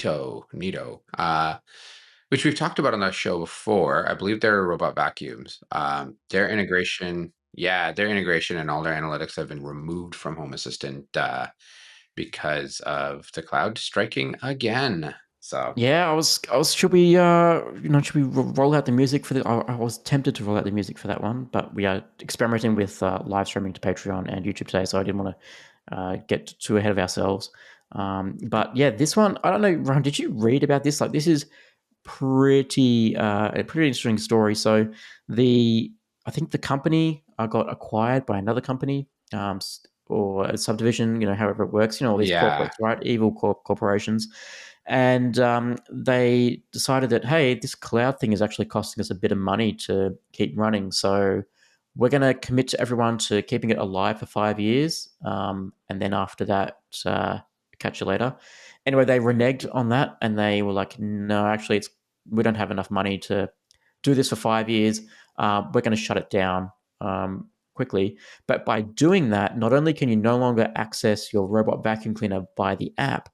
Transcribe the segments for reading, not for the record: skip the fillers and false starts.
Neato, which we've talked about on the show before. I believe they're robot vacuums. Their integration and all their analytics have been removed from Home Assistant because of the cloud striking again. So Yeah, I was. Should we roll out the music for the? I was tempted to roll out the music for that one, but we are experimenting with live streaming to Patreon and YouTube today, so I didn't want to get too ahead of ourselves. But yeah, this one, I don't know, Ron, did you read about this? Like, this is a pretty interesting story. So the I think the company got acquired by another company, or a subdivision, however it works. All these yeah. corporates, right? Evil corporations, and they decided that, hey, this cloud thing is actually costing us a bit of money to keep running, so we're going to commit to everyone to keeping it alive for 5 years, and then after that, catch you later. Anyway, they reneged on that, and they were like, no, actually, we don't have enough money to do this for 5 years. We're going to shut it down quickly. But by doing that, not only can you no longer access your robot vacuum cleaner by the app,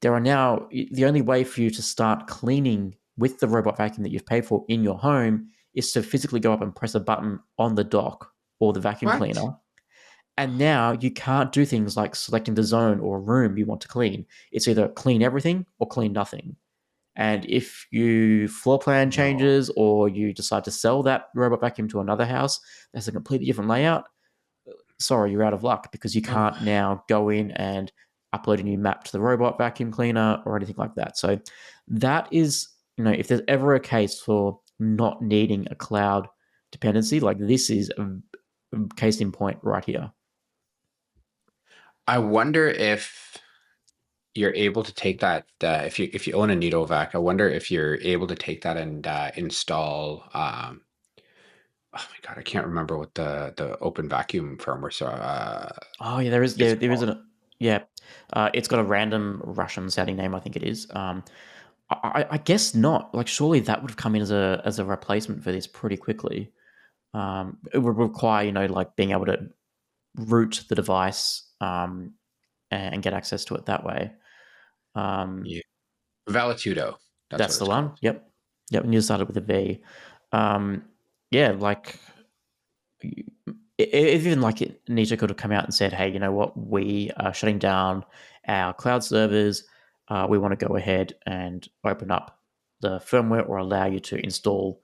there are now the only way for you to start cleaning with the robot vacuum that you've paid for in your home is to physically go up and press a button on the dock or the vacuum What? cleaner. And now you can't do things like selecting the zone or room you want to clean. It's either clean everything or clean nothing. And if you floor plan No. changes or you decide to sell that robot vacuum to another house that's a completely different layout, sorry, you're out of luck because you can't Ugh. now go in and upload a new map to the robot vacuum cleaner or anything like that. So that is, if there's ever a case for not needing a cloud dependency, like this is a case in point right here. I wonder if you're able to take that, if you own a Neato I wonder if you're able to take that and install. Oh my god, I can't remember what the open vacuum firmware Oh yeah, there is. is Yeah, there is called. a. Yeah, it's got a random Russian sounding name. I think it is. I guess not. Like, surely that would have come in as a replacement for this pretty quickly. It would require, like being able to root the device, and get access to it that way. Um, Yeah, Valitudo. That's what that's the it's one. called. Yep, yep. And you started with a V. Um, yeah, like even like Nito could have come out and said, "Hey, you know what? We are shutting down our cloud servers. We want to go ahead and open up the firmware or allow you to install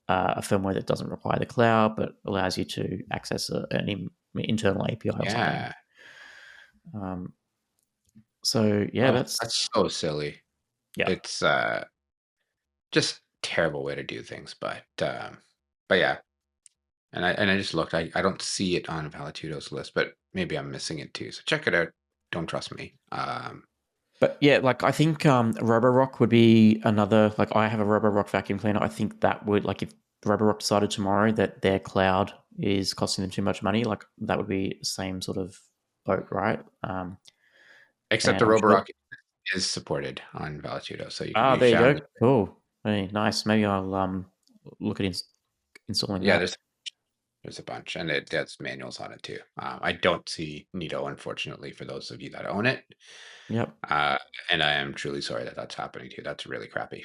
a firmware that doesn't require the cloud, but allows you to access an internal API or something." Yeah. Um, so yeah, Oh, that's that's so silly. yeah. It's just terrible way to do things, but yeah. And I just looked. I don't see it on Valitudo's list, but maybe I'm missing it too. So check it out. Don't trust me. But yeah, like I think Roborock would be another. Like I have a Roborock vacuum cleaner. I think that would, like, if Roborock decided tomorrow that their cloud is costing them too much money, like that would be the same sort of boat, right? Except And the I'm sure. Roborock is supported on Valitudo, so Ah, you there you found go. it. Cool. Hey, nice. Maybe I'll look at installing Yeah, that. there's a bunch, and it has manuals on it too. I don't see Nito, unfortunately, for those of you that own it. Yep. Uh, and I am truly sorry that that's happening to you. That's really crappy.